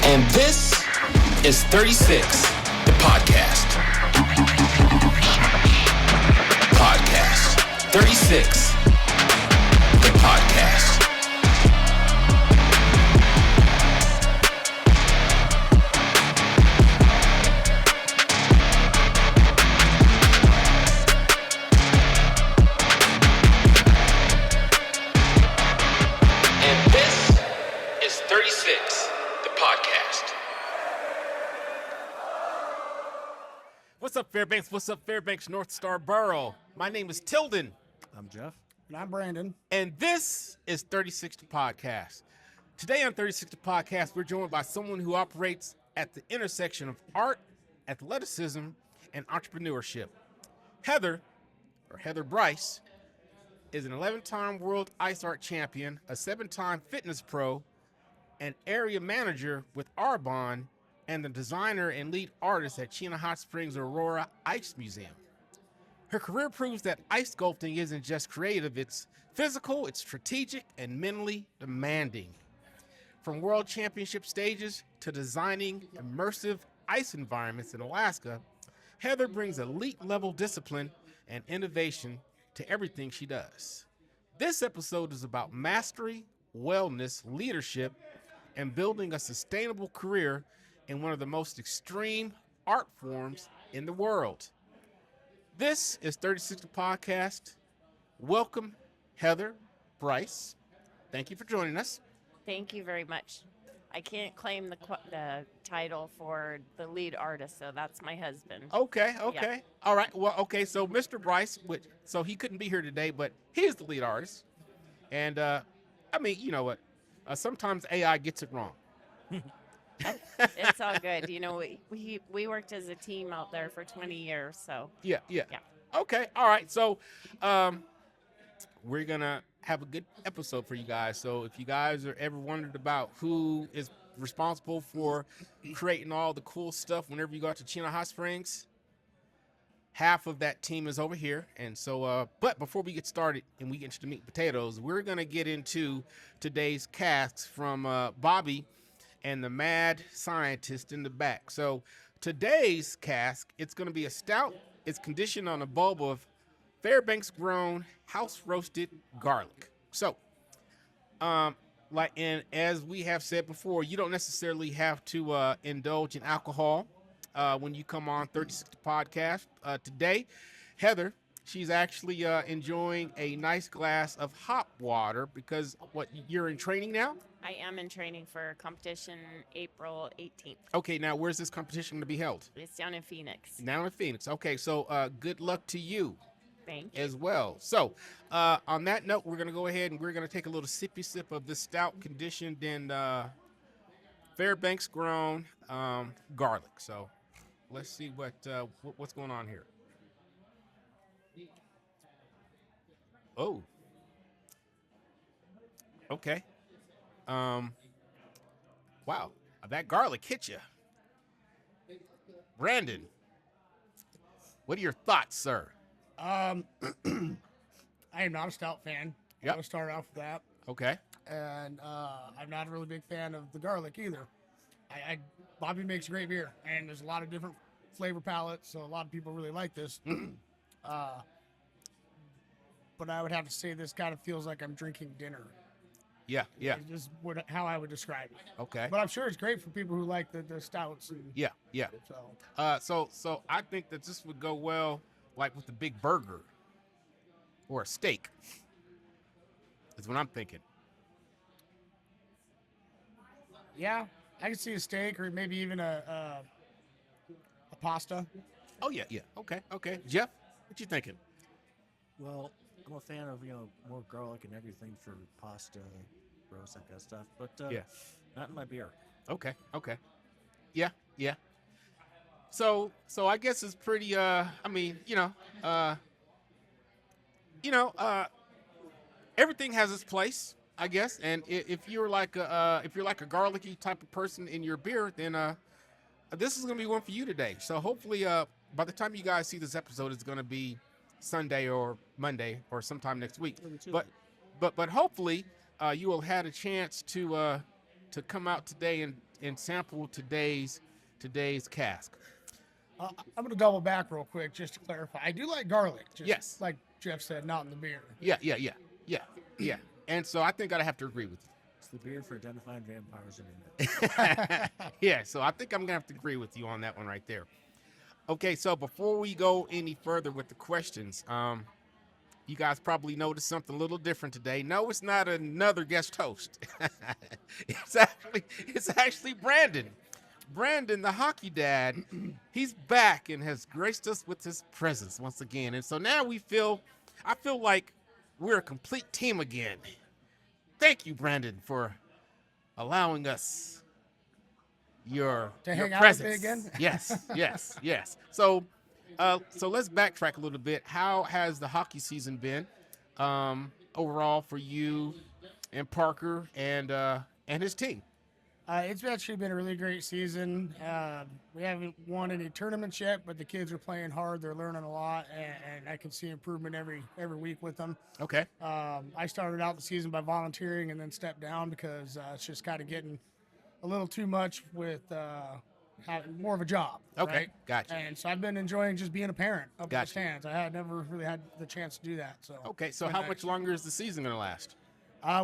And this is 36, the podcast. Podcast. 36, the podcast. And this is 36, the podcast. What's up, Fairbanks? What's up, Fairbanks North Star Borough? My name is Tilden, I'm Jeff. And I'm Brandon. and this is 360 Podcast. Today on 360 Podcast, we're joined by someone who operates at the intersection of art, athleticism, and entrepreneurship. Heather Brice, is an 11-time world ice art champion, a 7-time fitness pro, an area manager with Arbonne, and the designer and lead artist at Chena Hot Springs Aurora Ice Museum. Her career proves that ice sculpting isn't just creative, it's physical, it's strategic, and mentally demanding. From world championship stages to designing immersive ice environments in Alaska, Heather brings elite-level discipline and innovation to everything she does. This episode is about mastery, wellness, leadership, and building a sustainable career in one of the most extreme art forms in the world. This is 360 Podcast. Welcome, Heather Brice. Thank you for joining us. Thank you very much. I can't claim the title for the lead artist, so that's my husband. Okay. All right. Well, okay. So Mr. Brice, so he couldn't be here today, but he's the lead artist. And I mean, you know what? Sometimes AI gets it wrong. It's all good. You know, we worked as a team out there for 20 years, so. Yeah. Okay. All right. So we're going to have a good episode for you guys. So if you guys are ever wondered about who is responsible for creating all the cool stuff whenever you go out to Chena Hot Springs, half of that team is over here. And so, but before we get started and we get into the meat and potatoes, we're going to get into today's casks from Bobby and the mad scientist in the back. So today's cask, it's going to be a stout. It's conditioned on a bulb of Fairbanks grown house roasted garlic. So, and as we have said before, you don't necessarily have to indulge in alcohol when you come on 360 Podcast. Today, Heather, she's actually enjoying a nice glass of hot water because you're in training now? I am in training for competition April 18th. Okay, now where's this competition going to be held? It's down in Phoenix. Now in Phoenix. Okay, so good luck to you. Thank you. As well. So, on that note, we're going to go ahead and we're going to take a little sippy sip of this stout conditioned in Fairbanks grown garlic. So, let's see what's going on here. Oh. Okay. Wow, that garlic hit you. Brandon, what are your thoughts, sir? I am not a stout fan. Yep. I'm going to start off with that. Okay. And I'm not a really big fan of the garlic either. Bobby makes great beer, and there's a lot of different flavor palettes, so a lot of people really like this. But I would have to say this kind of feels like I'm drinking dinner. Yeah. It's just how I would describe it. Okay. But I'm sure it's great for people who like the stouts. And, Yeah. So I think that this would go well, like with a big burger or a steak. Is what I'm thinking. Yeah, I can see a steak or maybe even a pasta. Oh yeah. Okay. Jeff, what you thinking? Well, I'm a fan of, more garlic and everything for pasta, roast, that kind of stuff. But Yeah. not in my beer. Okay. Yeah. So I guess it's pretty. Everything has its place, I guess. And if you're like a garlicky type of person in your beer, then this is gonna be one for you today. So hopefully, by the time you guys see this episode, it's gonna be Sunday or Monday or sometime next week. But hopefully, you will have had a chance to come out today and sample today's cask. I'm gonna double back real quick just to clarify. I do like garlic. Just Yes. like Jeff said, not in the beer. Yeah. And so I think I'd have to agree with It's the beer for identifying vampires in you. Yeah, so I think I'm gonna have to agree with you on that one right there. Okay, so before we go any further with the questions, you guys probably noticed something a little different today. No, it's not another guest host. It's actually Brandon. Brandon, the hockey dad, he's back and has graced us with his presence once again. And so now I feel like we're a complete team again. Thank you, Brandon, for allowing us your hang out with presence me again? Yes. So let's backtrack a little bit. How has the hockey season been overall for you and Parker and his team? It's actually been a really great season. We haven't won any tournaments yet, but the kids are playing hard. They're learning a lot, and I can see improvement every week with them. Okay. I started out the season by volunteering and then stepped down because it's just kind of getting a little too much with having more of a job. Okay, right? gotcha. And so I've been enjoying just being a parent up in the Gotcha. stands. I had never really had the chance to do that. So Okay, so been how nice. much longer is the season going to last?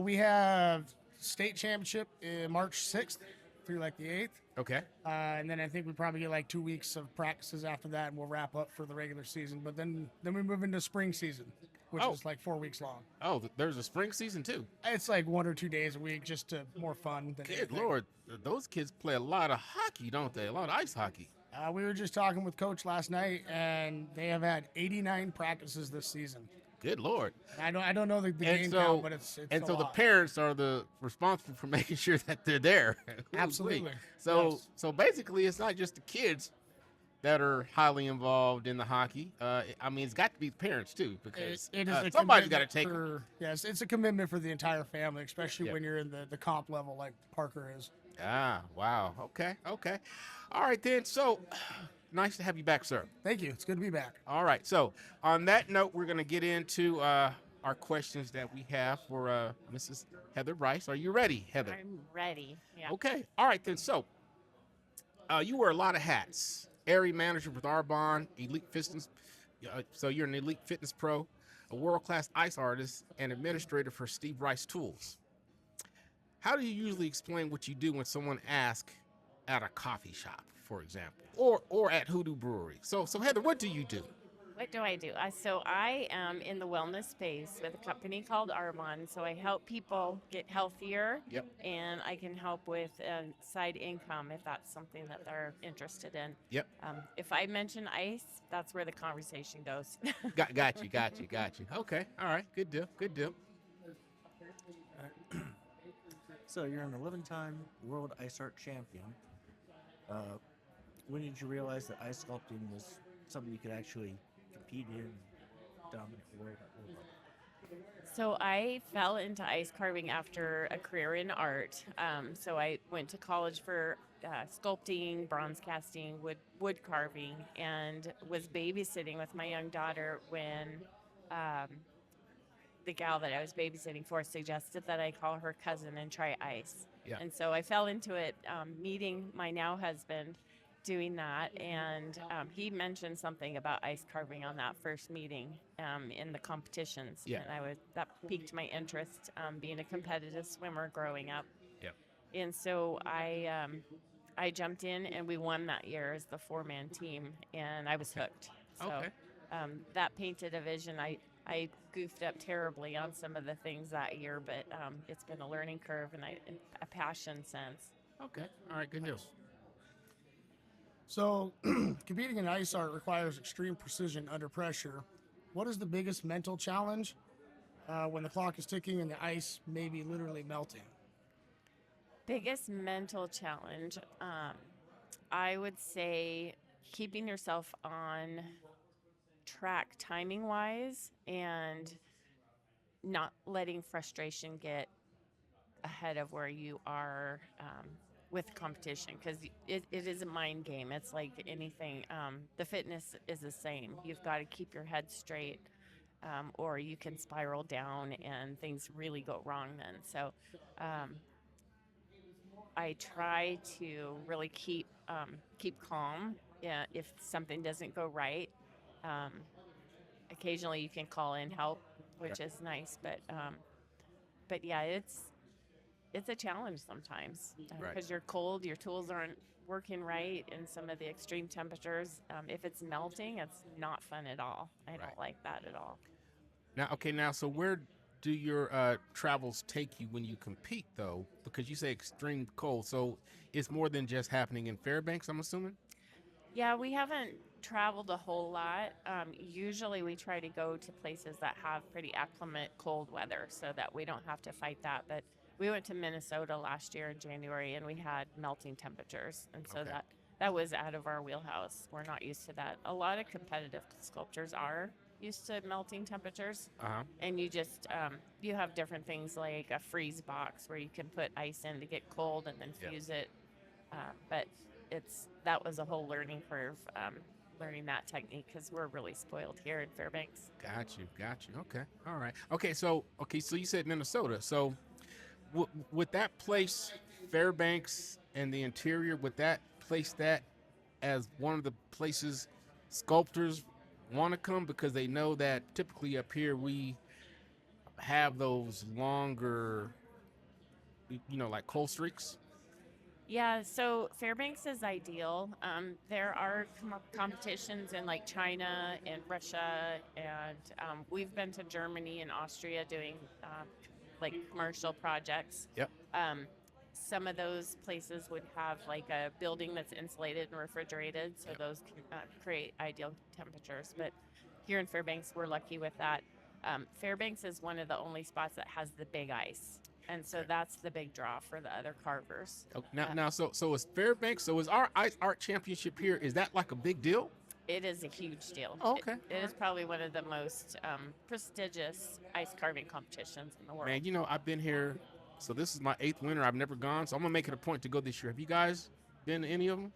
We have state championship in March 6th through like the 8th. Okay. And then I think we probably get like 2 weeks of practices after that, and we'll wrap up for the regular season. But then we move into spring season, which Oh. is like 4 weeks long. Oh, there's a spring season too. It's like 1 or 2 days a week, just to more fun than Good anything. Lord, those kids play a lot of hockey, don't they? A lot of ice hockey. We were just talking with Coach last night, and they have had 89 practices this season. Good Lord. I don't know the game And count, but it's and a so the lot. parents are the responsible for making sure that they're there. Absolutely. So Yes. basically, it's not just the kids that are highly involved in the hockey. I mean, it's got to be the parents too, because It is a somebody's got to commitment take. for, yes, it's a commitment for the entire family, especially Yeah. when you're in the comp level like Parker is. Ah, wow. Okay. All right then. So nice to have you back, sir. Thank you. It's good to be back. All right. So on that note, we're going to get into our questions that we have for Mrs. Heather Brice. Are you ready, Heather? I'm ready. Yeah. Okay. All right then. So you wear a lot of hats. Area manager with Arbonne, elite fitness. So you're an elite fitness pro, a world-class ice artist, and administrator for Steve Rice Tools. How do you usually explain what you do when someone asks at a coffee shop, for example, or at Hoodoo Brewery? So Heather, what do you do? What do I do? So I am in the wellness space with a company called Arbonne. So I help people get healthier. Yep. And I can help with side income if that's something that they're interested in. Yep. If I mention ice, that's where the conversation goes. Got you. Okay. All right. Good deal. So you're an 11-time world ice art champion. When did you realize that ice sculpting was something you could actually compete in and dominate the world? So I fell into ice carving after a career in art. So I went to college for sculpting, bronze casting, wood carving, and was babysitting with my young daughter when the gal that I was babysitting for suggested that I call her cousin and try ice. Yeah. And so I fell into it, meeting my now husband, doing that, and he mentioned something about ice carving on that first meeting in the competitions. Yeah. And that piqued my interest, being a competitive swimmer growing up. Yeah. And so I jumped in, and we won that year as the 4-man team, and I was hooked. So Okay. that painted a vision. I goofed up terribly on some of the things that year, but it's been a learning curve and a passion since. Okay. All right. Good deal. So competing in ice art requires extreme precision under pressure. What is the biggest mental challenge when the clock is ticking and the ice may be literally melting? Biggest mental challenge, I would say keeping yourself on track timing wise and not letting frustration get ahead of where you are with competition, because it is a mind game. It's like anything. The fitness is the same. You've got to keep your head straight, or you can spiral down and things really go wrong then. So I try to really keep calm. Yeah, if something doesn't go right, um, occasionally you can call in help, which is nice. But yeah, it's a challenge sometimes Right. because you're cold, your tools aren't working right in some of the extreme temperatures. If it's melting, it's not fun at all. I Right. don't like that at all. Now, so where do your travels take you when you compete, though? Because you say extreme cold, so it's more than just happening in Fairbanks, I'm assuming? Yeah, we haven't traveled a whole lot. Usually we try to go to places that have pretty acclimate cold weather so that we don't have to fight that. But we went to Minnesota last year in January and we had melting temperatures. And so Okay. that was out of our wheelhouse. We're not used to that. A lot of competitive sculptures are used to melting temperatures. Uh-huh. And you have different things like a freeze box where you can put ice in to get cold and then Yeah. fuse it. But that was a whole learning curve, learning that technique because we're really spoiled here in Fairbanks. Got you. Okay, all right. So you said Minnesota. So would that place Fairbanks and the interior, would that place that as one of the places sculptors want to come because they know that typically up here we have those longer, like cold streaks? Yeah, so Fairbanks is ideal. There are competitions in like China and Russia, and we've been to Germany and Austria doing like commercial projects. Yep. Some of those places would have like a building that's insulated and refrigerated, so those can create ideal temperatures. But here in Fairbanks, we're lucky with that. Fairbanks is one of the only spots that has the big ice. And so that's the big draw for the other carvers. So is Fairbanks, so is our Ice Art Championship here, is that like a big deal? It is a huge deal. Oh, okay. It is probably one of the most prestigious ice carving competitions in the world. Man, I've been here, so this is my 8th winter. I've never gone, so I'm going to make it a point to go this year. Have you guys been to any of them?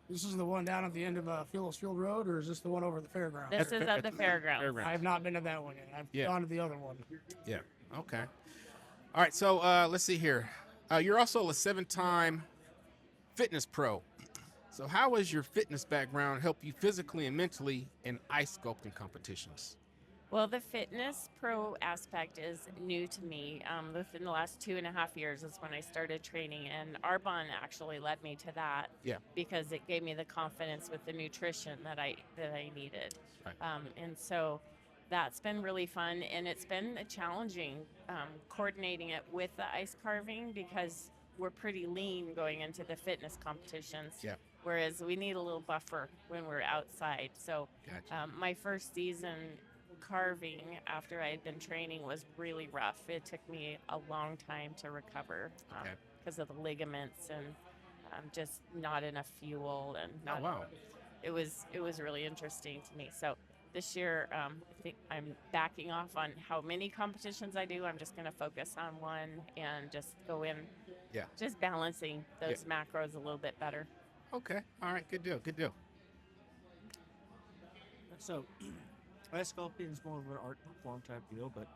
This is the one down at the end of Phyllis Field Road, or is this the one over at the fairground? This is at the fairgrounds. I have not been to that one yet. I've gone to the other one. Yeah, okay. All right, so let's see here. You're also a 7-time fitness pro. So how has your fitness background helped you physically and mentally in ice sculpting competitions? Well, the fitness pro aspect is new to me. Within the last 2.5 years is when I started training, and Arbonne actually led me to that. Yeah. Because it gave me the confidence with the nutrition that I needed. Right. And so that's been really fun, and it's been challenging coordinating it with the ice carving because we're pretty lean going into the fitness competitions. Yeah. Whereas we need a little buffer when we're outside. So Gotcha. my first season carving after I had been training was really rough. It took me a long time to recover because of the ligaments and just not enough fuel and Oh, wow. it was really interesting to me. So this year, I think I'm backing off on how many competitions I do. I'm just going to focus on one and just go in, just balancing those macros a little bit better. Okay. All right. Good deal. So, ice sculpting is more of an art form type deal, but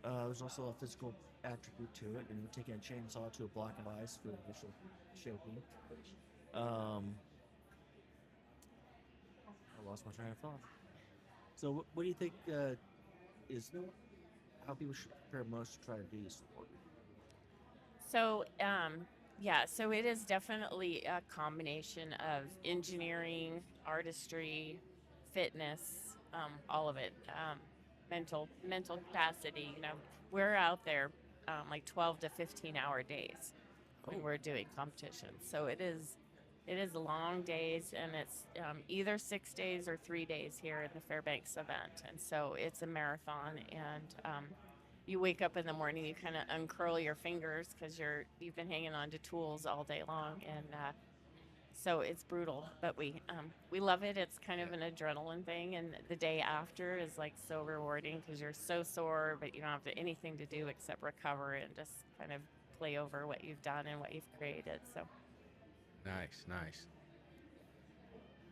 there's also a physical attribute to it. Taking a chainsaw to a block of ice for initial shaping. I lost my train of thought. So, what do you think is how people should prepare most to try to do this sport? So, so it is definitely a combination of engineering, artistry, fitness, all of it, mental capacity. We're out there like 12 to 15-hour days when we're doing competitions. So it is long days, and it's either 6 days or 3 days here in the Fairbanks event. And so it's a marathon, and you wake up in the morning, you kind of uncurl your fingers because you've been hanging on to tools all day long, and so it's brutal. But we love it. It's kind of an adrenaline thing, and the day after is like so rewarding because you're so sore, but you don't have anything to do except recover and just kind of play over what you've done and what you've created. So. Nice.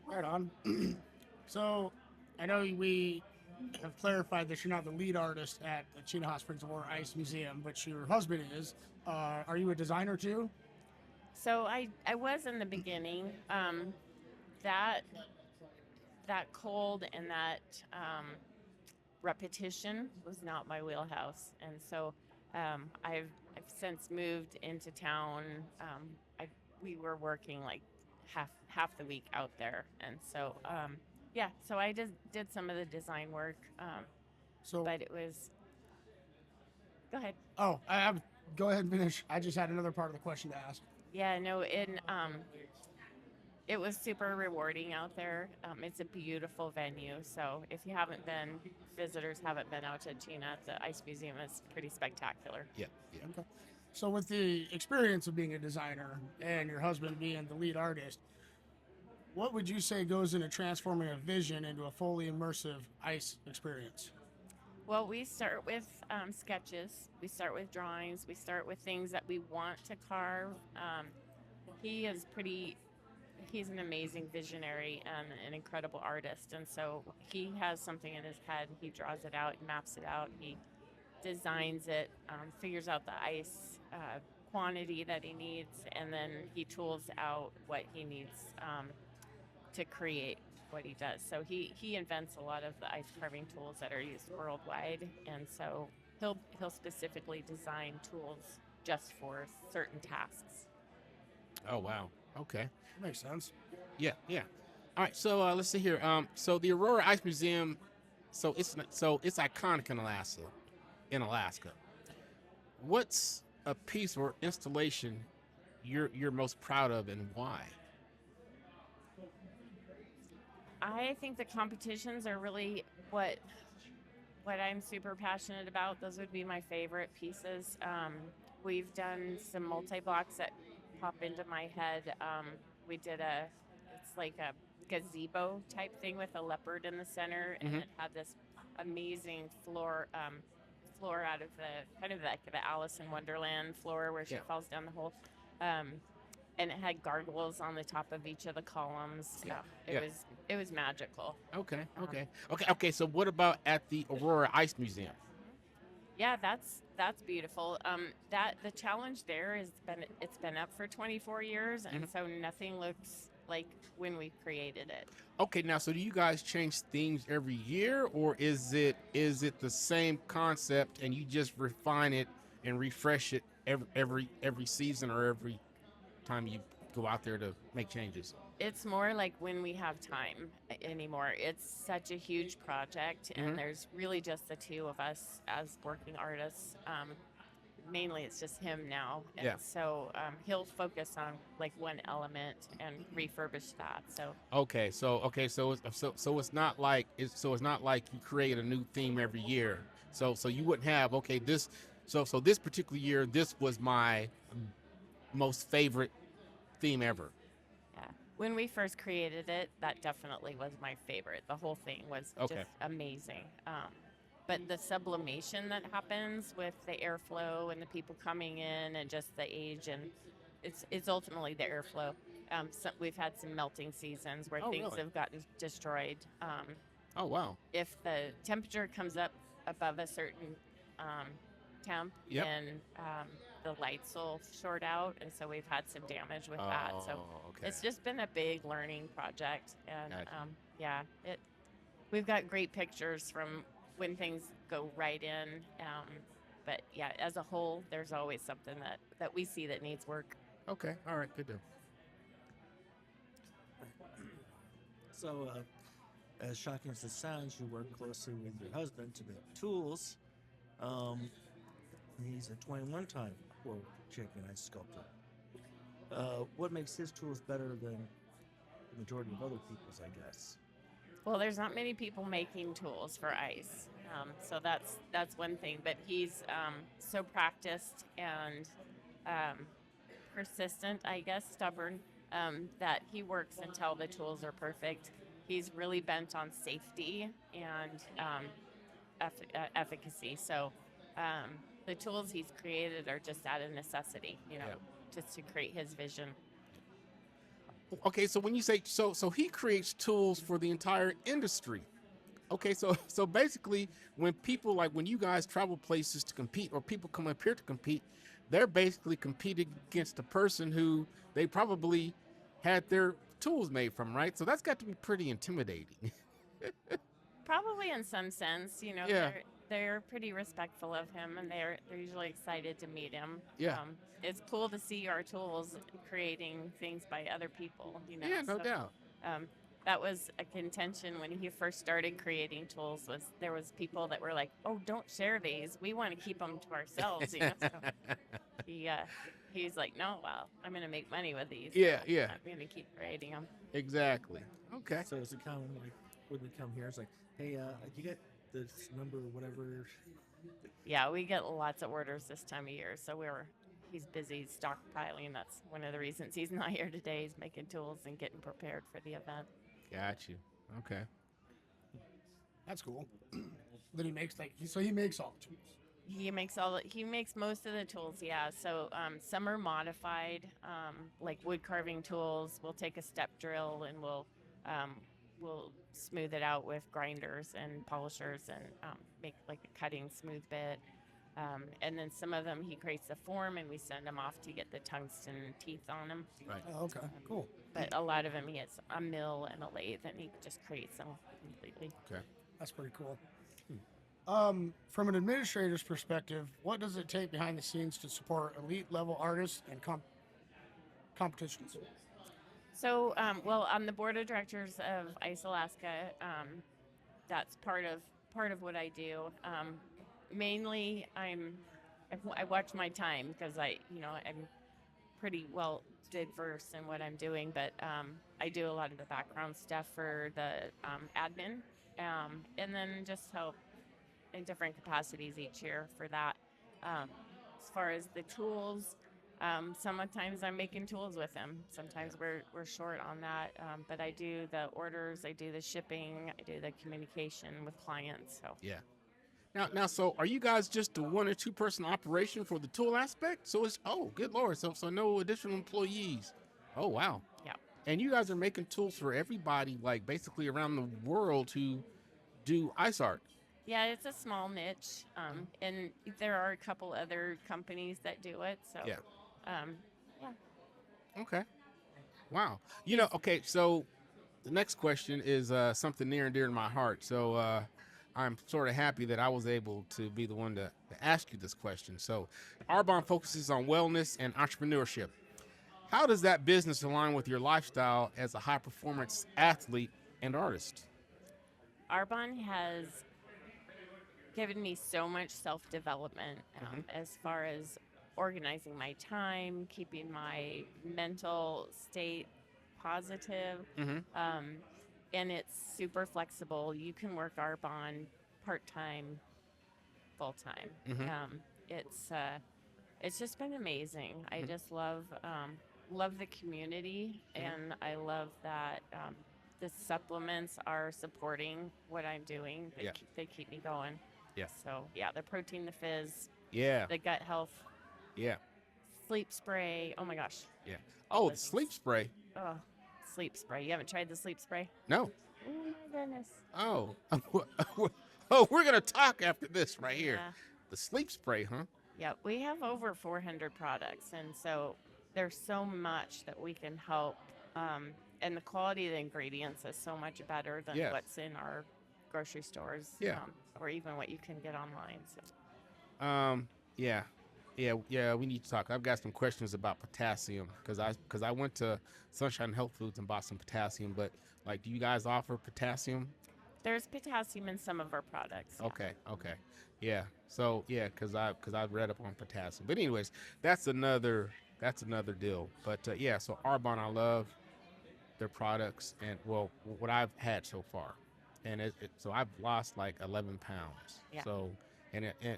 Right on. So, I know we have clarified that you're not the lead artist at the Chena Hot Springs Aurora Ice Museum, but your husband is. Are you a designer too? So I was in the beginning. That that cold and that repetition was not my wheelhouse, and so I've since moved into town. I We were working like half the week out there, and so yeah. So I just did some of the design work, So, but it was. Go ahead. oh, go ahead and finish. I just had another part of the question to ask. Yeah, no, it was super rewarding out there. It's a beautiful venue. So if you haven't been, visitors haven't been out to Chena, the Ice Museum is pretty spectacular. Yeah, yeah. Okay. So, with the experience of being a designer and your husband being the lead artist, what would you say goes into transforming a vision into a fully immersive ice experience? Well, we start with sketches. We start with drawings. We start with things that we want to carve. He is pretty. He's an amazing visionary and an incredible artist, and so he has something in his head. He draws it out, maps it out. He designs it, figures out the ice quantity that he needs, and then he tools out what he needs to create what he does. So he invents a lot of the ice carving tools that are used worldwide, and so he'll specifically design tools just for certain tasks. Oh, wow. Okay. Makes sense. Yeah, yeah. All right, so let's see here. So the Aurora Ice Museum, so it's iconic in Alaska. What's a piece or installation you're most proud of, and why? I think the competitions are really what I'm super passionate about. Those would be my favorite pieces. We've done some multi-blocks that pop into my head. We did it's like a gazebo type thing with a leopard in the center, and it had this amazing floor out of the kind of like the Alice in Wonderland floor where she falls down the hole. And it had gargoyles on the top of each of the columns. It was magical. Okay. So what about at the Aurora Ice Museum? Yeah, that's beautiful. That the challenge there it's been up for 24 years, and so nothing looks like when we created it. Okay, now so do you guys change themes every year, or is it the same concept and you just refine it and refresh it every season or every time you go out there to make changes? It's more like when we have time anymore. It's such a huge project, and there's really just the two of us as working artists. Mainly it's just him now, and so he'll focus on like one element and refurbish that. So it's not like you create a new theme every year. So you wouldn't have this. So this particular year, this was my most favorite theme ever. Yeah. When we first created it, that definitely was my favorite. The whole thing was just amazing. But the sublimation that happens with the airflow and the people coming in and just the age, and it's ultimately the airflow. So we've had some melting seasons where things have gotten destroyed. Oh, wow. If the temperature comes up above a certain temp, then the lights will short out, and so we've had some damage with that. So it's just been a big learning project, and we've got great pictures from when things go right in. But yeah, as a whole, there's always something that we see that needs work. Okay, all right, good deal. So, as shocking as it sounds, you work closely with your husband to make tools. He's a 21-time world champion ice sculptor. What makes his tools better than the majority of other people's, I guess? Well, there's not many people making tools for ice, so that's one thing. But he's so practiced and persistent, I guess, stubborn, that he works until the tools are perfect. He's really bent on safety and efficacy. So the tools he's created are just out of necessity, just to create his vision. Okay, so when you say so he creates tools for the entire industry. Okay, so basically when people when you guys travel places to compete or people come up here to compete, they're basically competing against a person who they probably had their tools made from, right? So that's got to be pretty intimidating. Probably in some sense, Yeah. they're pretty respectful of him, and they're usually excited to meet him. Yeah. It's cool to see our tools creating things by other people. Yeah, no So, doubt. um, that was a contention when he first started creating tools. Was there was people that were like, "Oh, don't share these. We want to keep them to ourselves." So he he's like, "No, well, I'm going to make money with these. Yeah, so yeah. I'm going to keep creating them." Exactly. Okay. So is it kind of like when we come here, it's like, hey, you get this number, whatever. Yeah, we get lots of orders this time of year, so he's busy stockpiling. That's one of the reasons he's not here today. He's making tools and getting prepared for the event. Got you. Okay. That's cool. That he makes so he makes all the tools. He makes most of the tools, yeah. So some are modified, like wood carving tools. We'll take a step drill and we'll smooth it out with grinders and polishers and make like a cutting smooth bit. And then some of them he creates the form and we send them off to get the tungsten teeth on them. Right. Oh, okay, cool. But a lot of them he has a mill and a lathe and he just creates them completely. Okay. That's pretty cool. From an administrator's perspective, what does it take behind the scenes to support elite level artists and competitions? So, well, I'm the board of directors of Ice Alaska. That's part of what I do. Mainly, I watch my time because I'm pretty well diverse in what I'm doing, but I do a lot of the background stuff for the admin, and then just help in different capacities each year for that. As far as the tools, sometimes I'm making tools with him. Sometimes we're short on that, but I do the orders, I do the shipping, I do the communication with clients. So Yeah. Now, so are you guys just a 1 or 2 person operation for the tool aspect? So it's good Lord, so no additional employees. Oh wow. yeah. And you guys are making tools for everybody, like basically around the world who do ice art. Yeah, it's a small niche, and there are a couple other companies that do it. So Yeah. yeah. Okay. Wow. Okay, so the next question is something near and dear to my heart. So I'm sort of happy that I was able to be the one to ask you this question. So Arbonne focuses on wellness and entrepreneurship. How does that business align with your lifestyle as a high-performance athlete and artist? Arbonne has given me so much self-development as far as organizing my time, keeping my mental state positive, and it's super flexible. You can work Arbonne part-time, full-time. It's just been amazing. I just love the community, and I love that the supplements are supporting what I'm doing. They keep me going. Yeah. So yeah, the protein, the fizz, Yeah. the gut health, Yeah. sleep spray. Oh my gosh. Yeah. Oh, the sleep spray. Oh, sleep spray. You haven't tried the sleep spray? No. Oh my goodness. Oh. Oh, we're going to talk after this right here. Yeah. The sleep spray, huh? Yeah, we have over 400 products, and so there's so much that we can help. And the quality of the ingredients is so much better than Yes. what's in our grocery stores, Yeah. or even what you can get online. So. Yeah, we need to talk. I've got some questions about potassium because I went to Sunshine Health Foods and bought some potassium, but like, do you guys offer potassium? There's potassium in some of our products. Yeah. Okay. Yeah. So, yeah, because I've read up on potassium. But anyways, that's another deal. But yeah, so Arbonne, I love their products and what I've had so far. And so I've lost like 11 pounds. Yeah. So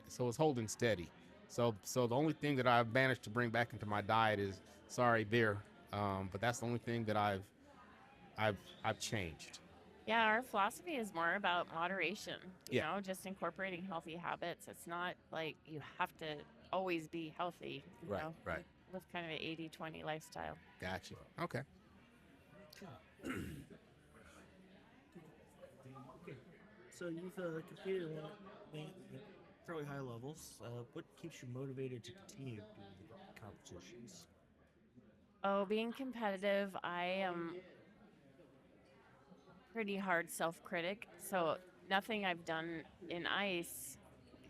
so it's holding steady. So the only thing that I've managed to bring back into my diet is beer. But that's the only thing that I've changed. Yeah, our philosophy is more about moderation. You Yeah. know, just incorporating healthy habits. It's not like you have to always be healthy. You know? Right. Live kind of an 80-20 lifestyle. Gotcha. Okay. Okay, so you've competed at fairly high levels. What keeps you motivated to continue doing competitions? Oh, being competitive, I am pretty hard self-critic. So nothing I've done in ice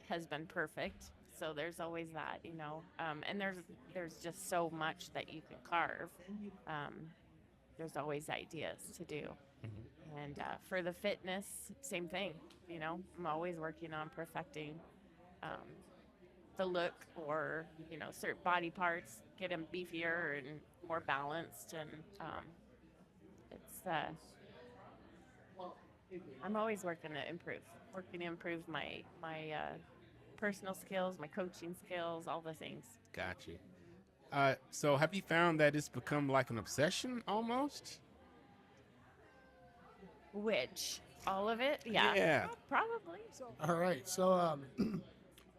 has been perfect. So there's always that, and there's just so much that you can carve. Um, there's always ideas to do. And for the fitness, same thing. I'm always working on perfecting um, the look, or certain body parts, get them beefier and more balanced. And it's I'm always working to improve my personal skills, my coaching skills, all the things. Got you. So have you found that it's become like an obsession almost? Which all of it, yeah, Yeah. probably. All right. So,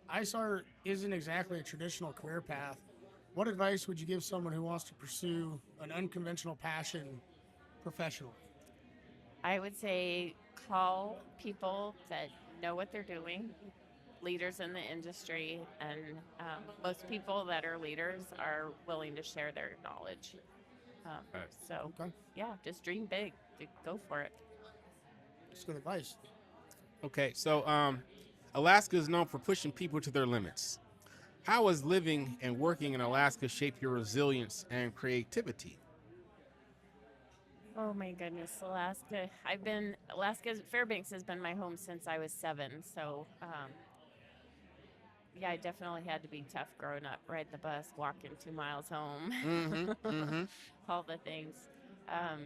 ice art isn't exactly a traditional career path. What advice would you give someone who wants to pursue an unconventional passion professionally? I would say call people that know what they're doing, leaders in the industry, and most people that are leaders are willing to share their knowledge. Right. So, Okay. yeah, just dream big, go for it. That's good advice. Okay, so Alaska is known for pushing people to their limits. How has living and working in Alaska shaped your resilience and creativity? Oh my goodness, Alaska. Fairbanks has been my home since I was 7. So, yeah, I definitely had to be tough growing up, riding the bus, walking 2 miles home, Mm-hmm. Mm-hmm. all the things. Um,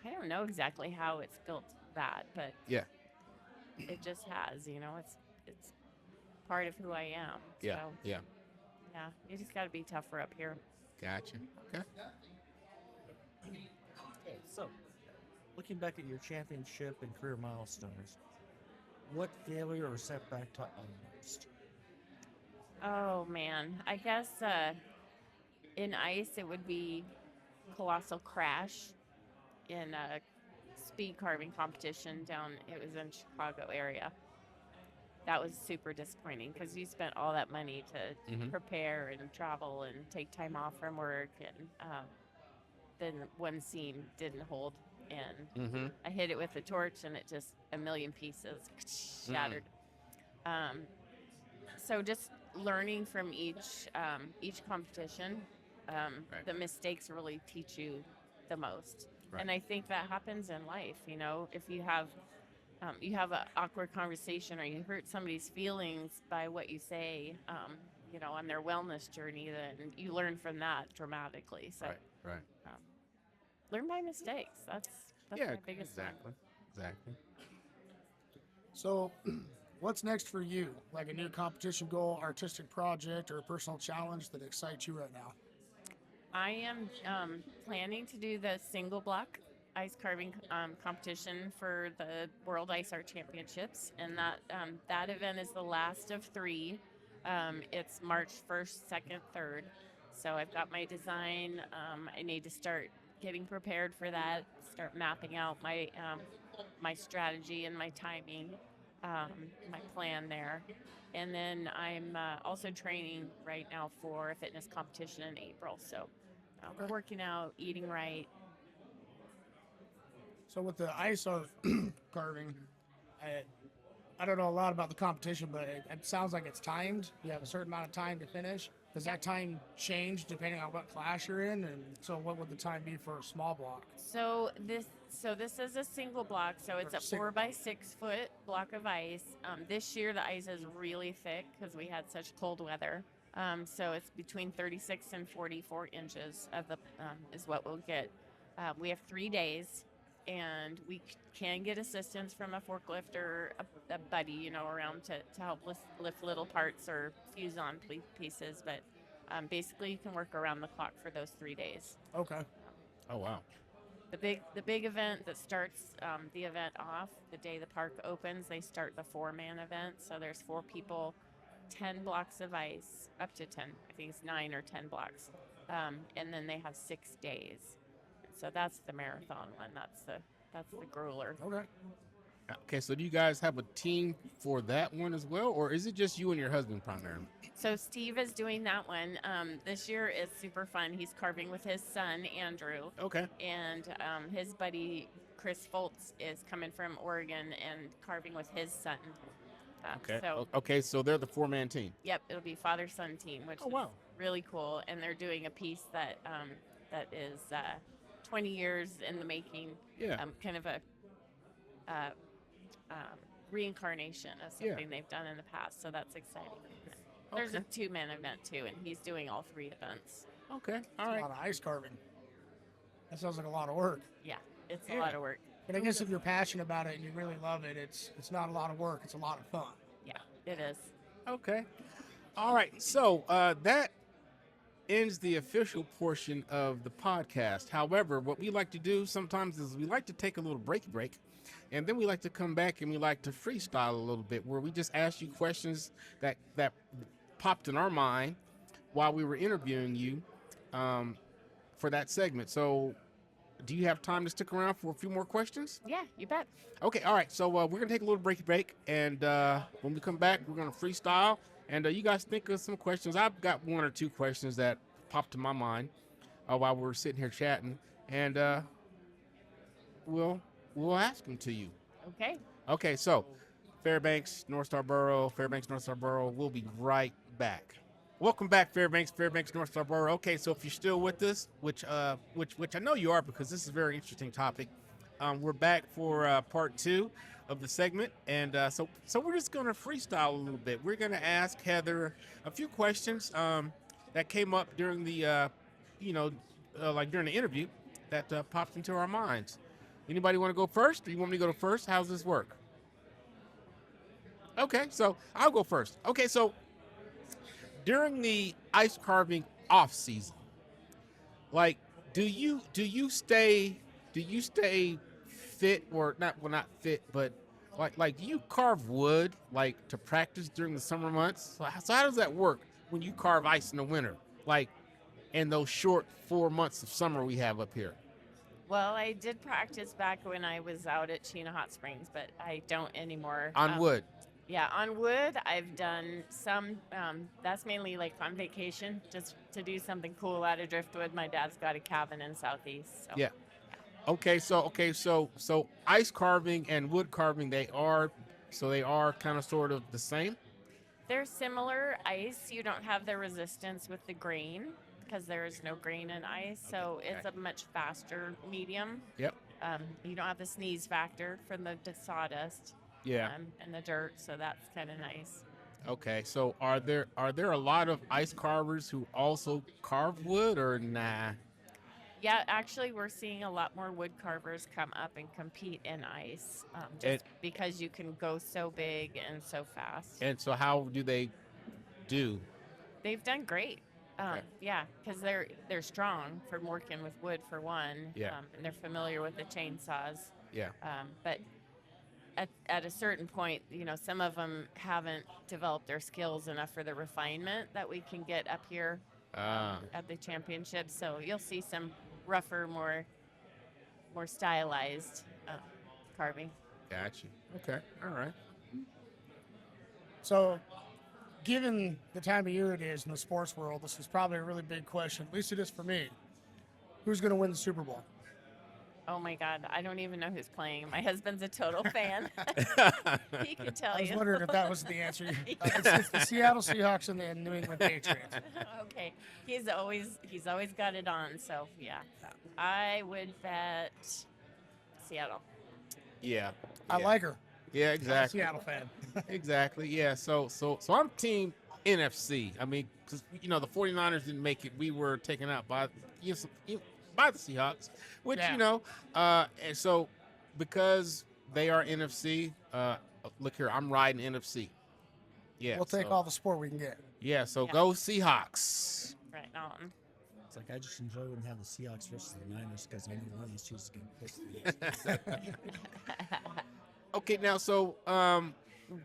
I don't know exactly how it's built that, but Yeah. it just has, it's part of who I am. Yeah. So, Yeah. yeah, you just got to be tougher up here. Gotcha. Okay. Okay, so looking back at your championship and career milestones, what failure or setback taught you most? Oh man, I guess in ice it would be colossal crash in a speed carving competition down. It was in Chicago area. That was super disappointing because you spent all that money to Mm-hmm. prepare and travel and take time off from work, and then one seam didn't hold, and Mm-hmm. I hit it with a torch and it just a million pieces shattered. Um, so just learning from each competition, Right. the mistakes really teach you the most. Right. And I think that happens in life. If you have an awkward conversation or you hurt somebody's feelings by what you say, on their wellness journey, then you learn from that dramatically. So Right. Right. um, learn by mistakes. That's Yeah. my biggest thing. Exactly. Exactly. So, what's next for you? Like a new competition goal, artistic project, or a personal challenge that excites you right now? I am planning to do the single block ice carving competition for the World Ice Art Championships, and that event is the last of 3. It's March 1st, 2nd, 3rd. So I've got my design. I need to start getting prepared for that. Start mapping out my strategy and my timing, my plan there. And then I'm also training right now for a fitness competition in April. So working out, eating right. So, with the ice art carving, I don't know a lot about the competition, but it sounds like it's timed. You have a certain amount of time to finish. Does that time change depending on what class you're in? And so, what would the time be for a small block? So this is a single block. So it's a Single 4 by 6 foot block of ice. This year the ice is really thick because we had such cold weather. So it's between 36 and 44 inches of the is what we'll get. We have 3 days, and we can get assistance from a forklift or a buddy, around to help lift little parts or fuse on pieces. But basically, you can work around the clock for those 3 days. Okay. Oh wow. The big event that starts the event off the day the park opens, they start the 4-man event. So there's 4 people, 10 blocks of ice, up to 10. I think it's 9 or 10 blocks, and then they have 6 days. So that's the marathon one. That's the grueler. Okay. Okay, so do you guys have a team for that one as well, or is it just you and your husband primarily? So Steve is doing that one. This year is super fun. He's carving with his son Andrew, Okay. and his buddy Chris Foltz is coming from Oregon and carving with his son. Okay. So Okay, so they're the 4-man team. yep, it'll be father-son team, which Oh, wow. is really cool. And they're doing a piece that that is 20 years in the making. Yeah. Kind of a reincarnation of Yeah. something they've done in the past. So that's exciting. There's a 2-man event too, and he's doing all 3 events. Okay. All A right. lot of ice carving. That sounds like a lot of work. Yeah, it's Yeah. a lot of work. But I guess if you're passionate about it and you really love it, it's not a lot of work. It's a lot of fun. Yeah, it is. Okay. All right. So that ends the official portion of the podcast. However, what we like to do sometimes is we like to take a little break, and then we like to come back and we like to freestyle a little bit, where we just ask you questions that popped in our mind while we were interviewing you for that segment. So, do you have time to stick around for a few more questions? Yeah, you bet. Okay, all right. So we're gonna take a little break, and when we come back, we're gonna freestyle, and you guys think of some questions. I've got 1 or 2 questions that popped to my mind while we were sitting here chatting, and we'll ask them to you. Okay. Okay, so Fairbanks, North Starborough, We'll be right back. Welcome back, Fairbanks, North Starborough. Okay, so if you're still with us, which I know you are, because this is a very interesting topic, we're back for part 2 of the segment, and so we're just going to freestyle a little bit. We're going to ask Heather a few questions that came up during the, like during the interview that popped into our minds. Anybody want to go first? Or you want me to go first? How's this work? Okay, so I'll go first. Okay, so during the ice carving off season, like, do you stay fit, or not fit, but like do you carve wood like to practice during the summer months? So how does that work when you carve ice in the winter, like in those short 4 months of summer we have up here? Well, I did practice back when I was out at Chena Hot Springs, but I don't anymore. On wood. Yeah, on wood, I've done some. That's mainly like on vacation, just to do something cool out of driftwood. My dad's got a cabin in Southeast. So. Yeah. Okay, so ice carving and wood carving, they are kind of sort of the same. They're similar. Ice, you don't have the resistance with the grain because there is no grain in ice, so it's a much faster medium. Yep. You don't have the sneeze factor from the sawdust. Yeah. And the dirt, so that's kind of nice. Okay, so are there a lot of ice carvers who also carve wood, or nah? Yeah, actually, we're seeing a lot more wood carvers come up and compete in ice, just because you can go so big and so fast. And so how do they do? They've done great. Okay. Yeah, because they're strong from working with wood for one. Yeah. And they're familiar with the chainsaws. Yeah. But at a certain point, some of them haven't developed their skills enough for the refinement that we can get up here at the championships. So you'll see some rougher, more stylized carving. Gotcha. Okay. All right. So, given the time of year it is in the sports world, this is probably a really big question. At least it is for me. Who's going to win the Super Bowl? Oh my God, I don't even know who's playing. My husband's a total fan. He can tell I was you. wondering if that was the answer. It's the Seattle Seahawks and the New England Patriots. Okay, he's always got it on. So yeah, I would bet Seattle. Yeah. I like her. Yeah, I'm a exactly. Seattle fan. Exactly. Yeah. So I'm team NFC. I mean, because the 49ers didn't make it. We were taken out by by the Seahawks, which Yeah. and so because they are NFC, look here, I'm riding NFC. Yeah. We'll take all the support we can get. Yeah. So Yeah. go Seahawks. Right on. It's like I just enjoy when they have the Seahawks versus the Niners because I know one of these two is getting pissed. Okay. Now, so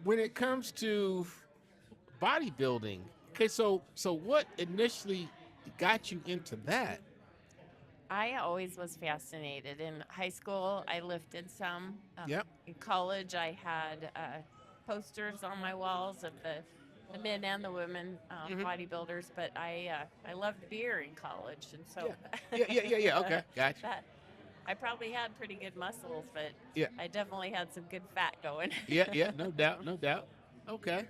when it comes to bodybuilding, okay, so what initially got you into that? I always was fascinated. In high school, I lifted some. Yep. In college, I had posters on my walls of the men and the women bodybuilders. But I loved beer in college, and so Yeah. Okay, gotcha. that I probably had pretty good muscles, but Yeah. I definitely had some good fat going. Yeah. No doubt. No doubt. Okay.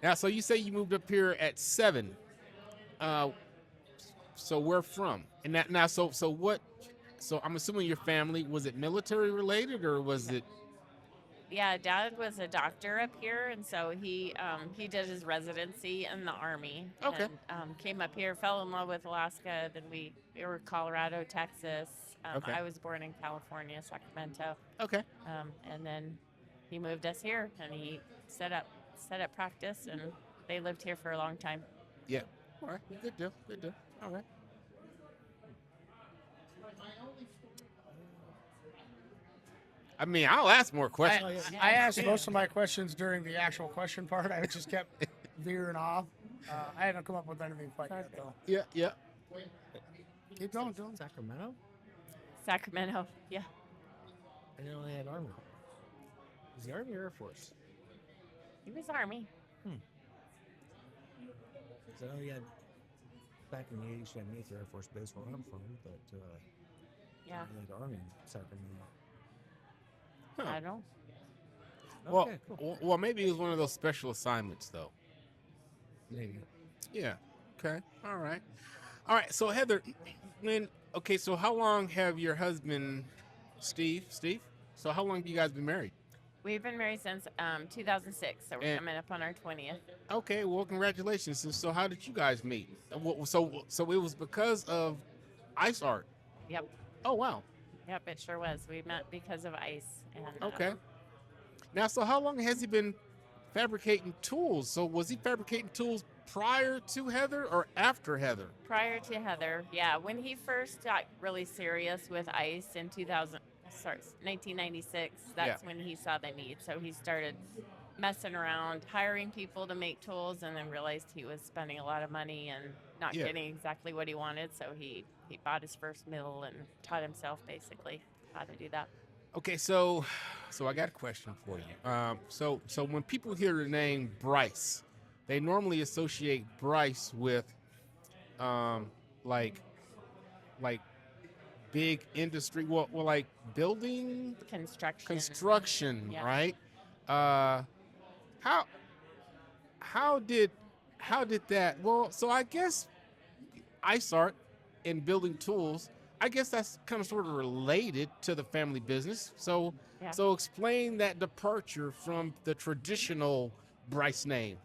Now, so you say you moved up here at 7. So where from? And that now, so what? So I'm assuming your family, was it military related or was it? Yeah, Dad was a doctor up here, and so he did his residency in the Army. Okay. And, came up here, fell in love with Alaska. Then we were Colorado, Texas. Okay. I was born in California, Sacramento. Okay. And then he moved us here, and he set up practice, and they lived here for a long time. Yeah. All right. Good deal. Good deal. All right. I mean, I'll ask more questions. I asked most of my questions during the actual question part. I just kept veering off. I haven't come up with anything quite yet, though. Yeah. Keep going, Dylan. Sacramento? Sacramento, yeah. I didn't know they had Army. Was the Army or Air Force? He was Army. So I know you had, back in the 80s, you had Nathan Air Force Base where I'm from, but Yeah, you had Army in Sacramento. Huh. I don't. Well, Okay, cool. well, maybe it was one of those special assignments, though. Maybe. Yeah. Okay. All right. So Heather, so how long have your husband, Steve? So how long have you guys been married? We've been married since 2006, so we're And- coming up on our 20th. Okay. Well, congratulations. So how did you guys meet? So it was because of ice art. Yep, Oh wow. yep, it sure was. We met because of ice. And, Okay. Now, so how long has he been fabricating tools? So was he fabricating tools prior to Heather or after Heather? Prior to Heather, yeah, when he first got really serious with ice in 1996, that's when he saw the need. So he started messing around, hiring people to make tools, and then realized he was spending a lot of money and not Yeah. getting exactly what he wanted. So he bought his first mill and taught himself basically how to do that. Okay, so I got a question for you. So when people hear the name Brice, they normally associate Brice with, like big industry. Well, like building construction, Yeah. right? How did that? Well, so I guess ice art and building tools, I guess that's kind of sort of related to the family business. So Yeah. so explain that departure from the traditional Brice name.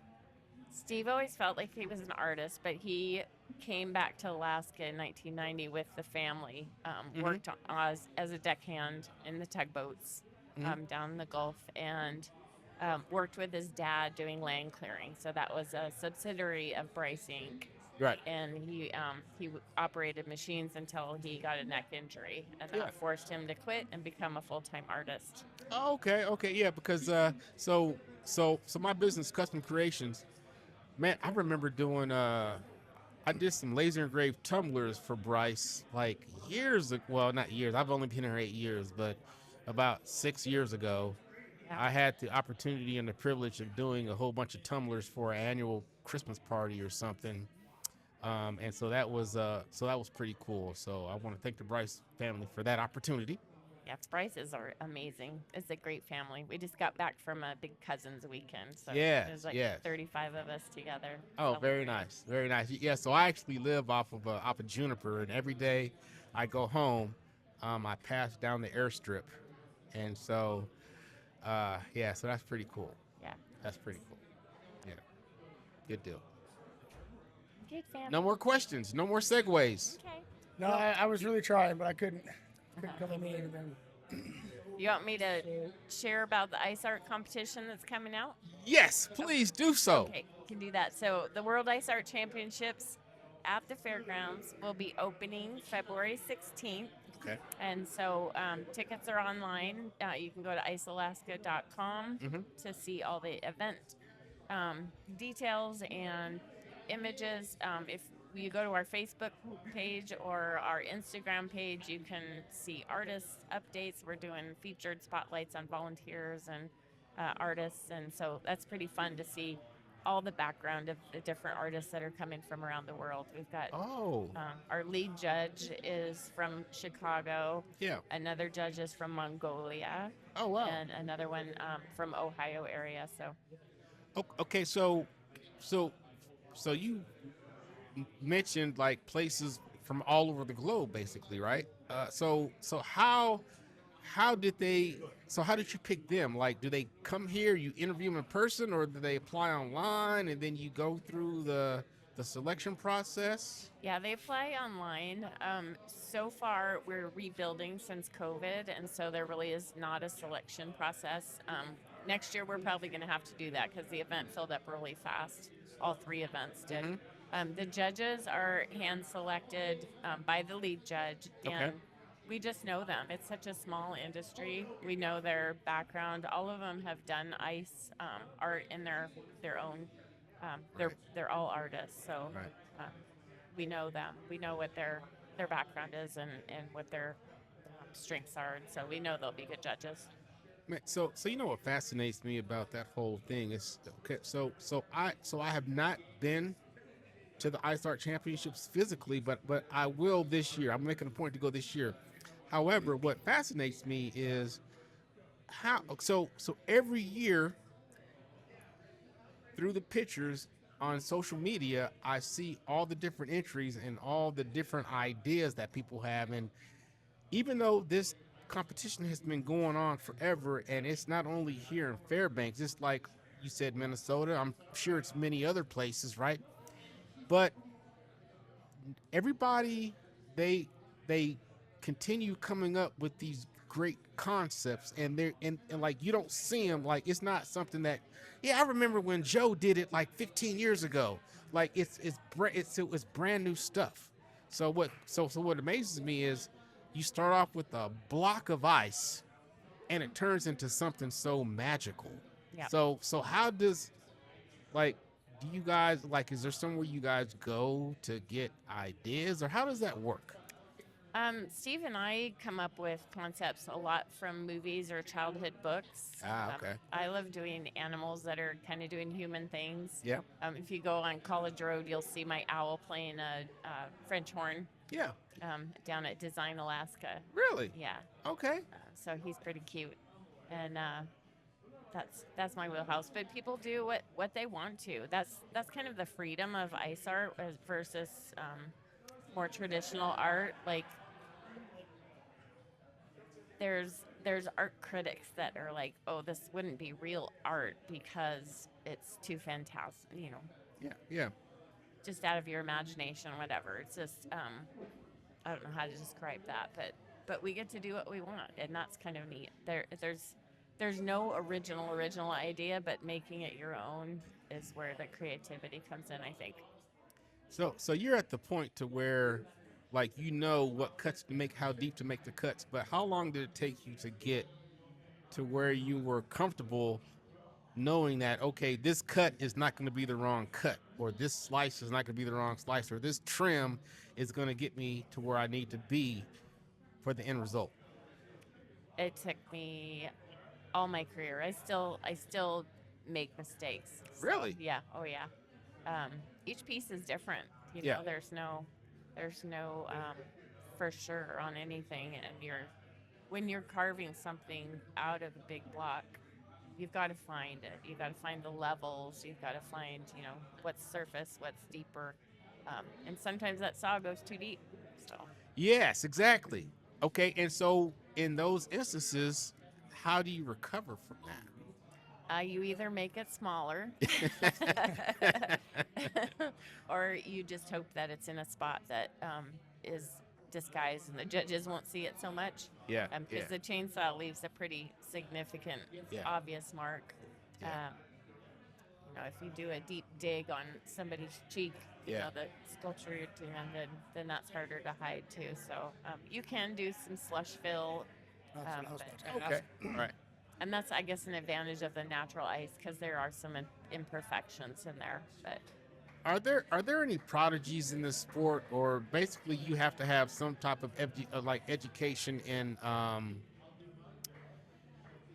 Steve always felt like he was an artist, but he came back to Alaska in 1990 with the family. Worked as a deckhand in the tugboats down the Gulf, and worked with his dad doing land clearing. So that was a subsidiary of Brice Inc. Right. And he operated machines until he got a neck injury, and that Yeah. forced him to quit and become a full-time artist. Oh, okay, yeah, because so my business, Custom Creations, man, I remember doing I did some laser engraved tumblers for Brice like years ago. Well, not years. I've only been here 8 years, but about 6 years ago, Yeah. I had the opportunity and the privilege of doing a whole bunch of tumblers for an annual Christmas party or something. And so that was pretty cool. So I want to thank the Brice family for that opportunity. Yeah, Brices are amazing. It's a great family. We just got back from a big cousins weekend, so Yes, there's like yes. 35 of us together. Oh, very nice, very nice. Yeah, so I actually live off of Juniper, and every day I go home, I pass down the airstrip, and so so that's pretty cool. Yeah, That's pretty cool. Yeah, good deal. good family. No more questions. No more segues. Okay. No, I was really trying, but I couldn't come in and then. You want me to share about the ice art competition that's coming out? Yes, please do so. Okay, can do that. So the World Ice Art Championships at the fairgrounds will be opening February 16th. Okay. And so tickets are online. You can go to icealaska.com to see all the event details and images. If you go to our Facebook page or our Instagram page, you can see artist updates. We're doing featured spotlights on volunteers and artists, and so that's pretty fun to see all the background of the different artists that are coming from around the world. We've got Oh, our lead judge is from Chicago. yeah. Another judge is from Mongolia, Oh, wow. and another one from Ohio area. So Okay, so you mentioned like places from all over the globe, basically, right? So how did they? So how did you pick them? Like, do they come here? You interview them in person, or do they apply online and then you go through the selection process? yeah, they apply online. So far, we're rebuilding since COVID, and so there really is not a selection process. Next year, we're probably going to have to do that because the event filled up really fast. All 3 events did. The judges are hand selected by the lead judge, and Okay. we just know them. It's such a small industry. We know their background. All of them have done ice art in their own. They're all artists, so Right. um, we know them. We know what their background is and what their strengths are, and so we know they'll be good judges. Man, so you know what fascinates me about that whole thing is okay. So I have not been to the Ice Art Championships physically, but I will this year. I'm making a point to go this year. However, what fascinates me is how so every year through the pictures on social media, I see all the different entries and all the different ideas that people have. And even though this competition has been going on forever, and it's not only here in Fairbanks, it's like you said, Minnesota. I'm sure it's many other places, right? But everybody, they continue coming up with these great concepts, and they're and like you don't see them. Like it's not something that, yeah, I remember when Joe did it like 15 years ago. Like it was brand new stuff. So what amazes me is you start off with a block of ice, and it turns into something so magical. Yeah. So how does, like, do you guys, like, is there somewhere you guys go to get ideas, or how does that work? Steve and I come up with concepts a lot from movies or childhood books. Okay. I love doing animals that are kind of doing human things. Yeah. If you go on College Road, you'll see my owl playing a French horn Yeah. down at Design Alaska. Really? Yeah. Okay. So he's pretty cute, and that's my wheelhouse. But people do what they want to. That's kind of the freedom of ice art versus more traditional art. Like there's art critics that are like, oh, this wouldn't be real art because it's too fantastic, Yeah. Yeah. just out of your imagination, whatever. It's just I don't know how to describe that, but we get to do what we want, and that's kind of neat. There's no original idea, but making it your own is where the creativity comes in, I think. So you're at the point to where, like, you know what cuts to make, how deep to make the cuts, but how long did it take you to get to where you were comfortable knowing that, okay, this cut is not going to be the wrong cut, or this slice is not going to be the wrong slice, or this trim is going to get me to where I need to be for the end result? It took me all my career. I still make mistakes. So, Really? yeah. Oh yeah. Each piece is different. Yeah. There's no for sure on anything, and when you're carving something out of a big block, you've got to find it. You've got to find the levels. You've got to find what's surface, what's deeper, and sometimes that saw goes too deep. So Yes, exactly. Okay, and so in those instances, how do you recover from that? you either make it smaller, or you just hope that it's in a spot that is disguised and the judges won't see it so much. Yeah, Because the chainsaw leaves a pretty significant, Yeah. obvious mark. Yeah. If you do a deep dig on somebody's cheek, Yeah. the sculpture you're doing, then that's harder to hide too. So you can do some slush fill, That's what I was but- about to Okay, ask. all right. and that's, I guess, an advantage of the natural ice because there are some imperfections in there. But are there any prodigies in this sport, or basically you have to have some type of like education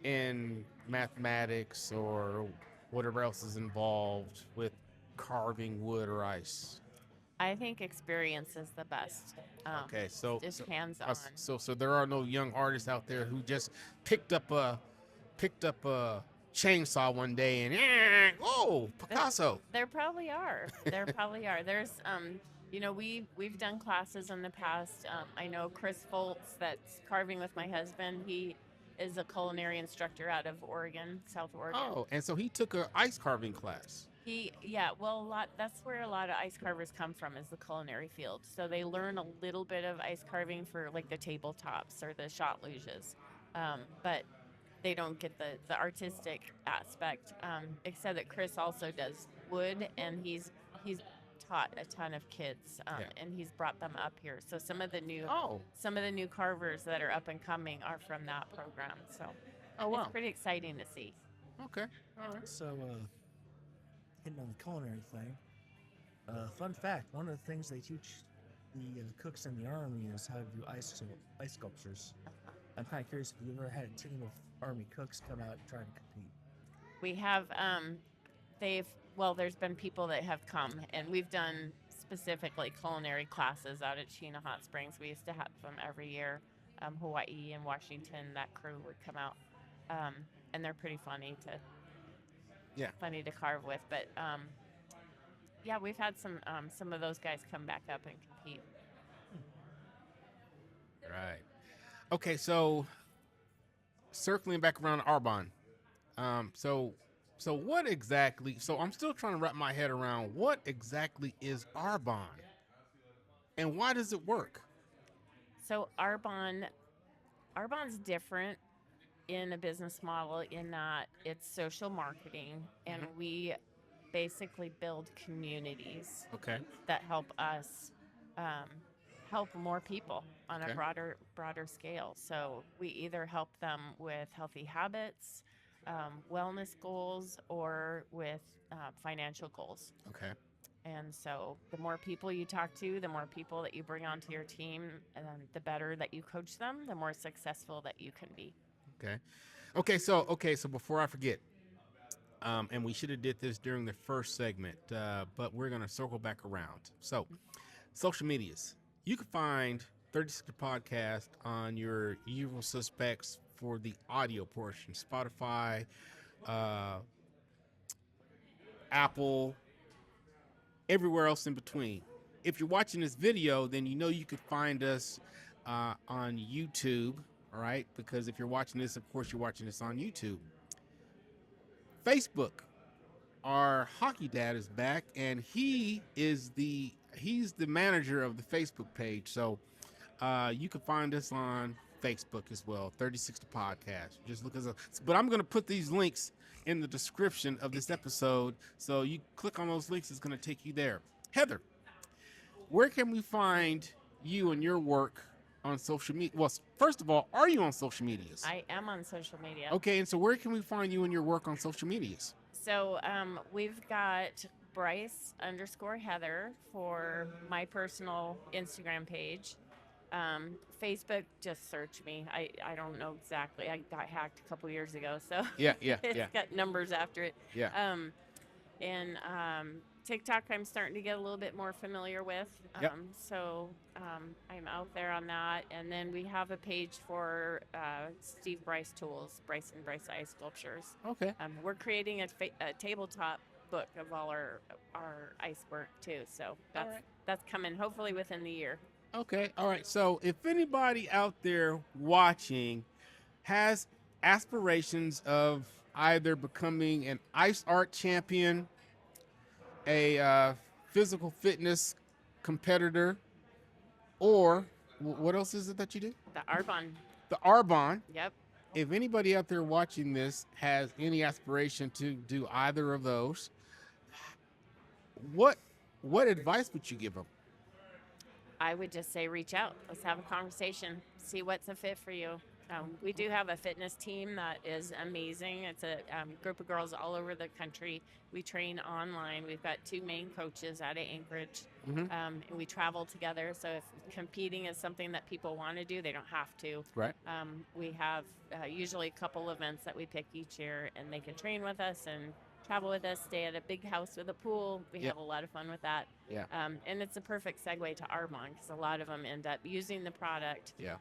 in mathematics or whatever else is involved with carving wood or ice? I think experience is the best. Okay, so Just so, hands uh, on. so there are no young artists out there who just picked up a chainsaw one day and oh, Picasso. There probably are. There probably are. There's we've done classes in the past. I know Chris Foltz that's carving with my husband. He is a culinary instructor out of Oregon, South Oregon. Oh, and so he took a ice carving class. That's where a lot of ice carvers come from, is the culinary field. So they learn a little bit of ice carving for like the tabletops or the shot luges, but they don't get the artistic aspect. Except that Chris also does wood, and he's taught a ton of kids, and he's brought them up here. So some of the new carvers that are up and coming are from that program. So Wow. it's pretty exciting to see. Okay, all right. So, hitting on the culinary thing. Fun fact: one of the things they teach the cooks in the army is how to do ice sculptures. I'm kind of curious if you ever had a team of army cooks come out and try to compete. We have there's been people that have come, and we've done specifically culinary classes out at Chena Hot Springs. We used to have them every year. Hawaii and Washington, that crew would come out, and they're pretty funny to carve with. But we've had some of those guys come back up and compete. Right. Okay, so circling back around to Arbonne. So what exactly? So I'm still trying to wrap my head around what exactly is Arbonne, and why does it work? So Arbonne's different in a business model in that it's social marketing, and we basically build communities Okay. that help us help more people on Okay. a broader scale. So we either help them with healthy habits, wellness goals, or with financial goals. Okay. And so the more people you talk to, the more people that you bring onto your team, and then the better that you coach them, the more successful that you can be. Okay. So before I forget, and we should have did this during the first segment, but we're gonna circle back around. So, social medias. You can find 36 Podcast on your usual suspects for the audio portion: Spotify, Apple, everywhere else in between. If you're watching this video, then you know you could find us on YouTube, all right? Because if you're watching this, of course, you're watching this on YouTube. Facebook, our hockey dad is back, and he's the manager of the Facebook page. So you can find us on Facebook as well, 3060 Podcast. Just look us up. But I'm going to put these links in the description of this episode. So you click on those links, it's going to take you there. Heather, where can we find you and your work on social media? Well, first of all, are you on social medias? I am on social media. Okay, and so where can we find you and your work on social medias? So we've got Brice_Heather for my personal Instagram page. Facebook, just search me. I don't know exactly. I got hacked a couple years ago, so it's got numbers after it. Yeah. And TikTok, I'm starting to get a little bit more familiar with. Yep. So I'm out there on that. And then we have a page for Steve Brice Tools, Brice and Brice Ice Sculptures. Okay. We're creating a tabletop book of all our ice work too. So that's coming hopefully within the year. Okay. All right. So if anybody out there watching has aspirations of either becoming an ice art champion, a physical fitness competitor, or what else is it that you do? The Arbonne. The Arbonne. Yep. If anybody out there watching this has any aspiration to do either of those, what advice would you give them? I would just say reach out. Let's have a conversation. See what's a fit for you. We do have a fitness team that is amazing. It's a group of girls all over the country. We train online. We've got 2 main coaches out of Anchorage, and we travel together. So if competing is something that people want to do, they don't have to. Right. We have usually a couple events that we pick each year, and they can train with us and travel with us, stay at a big house with a pool. We have a lot of fun with that. Yeah. And it's a perfect segue to Arbonne because a lot of them end up using the product Yeah.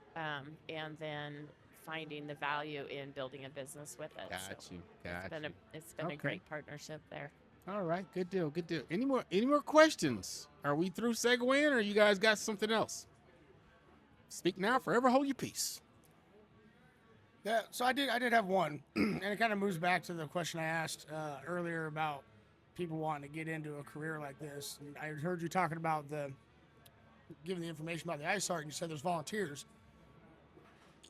and then finding the value in building a business with it. Got So you. Got you. it's been a great partnership there. All right. Good deal. Good deal. Any more questions? Are we through segueing, or you guys got something else? Speak now, forever hold your peace. Yeah, so I did have one, and it kind of moves back to the question I asked earlier about people wanting to get into a career like this. And I heard you talking about giving the information about the ice art, and you said there's volunteers.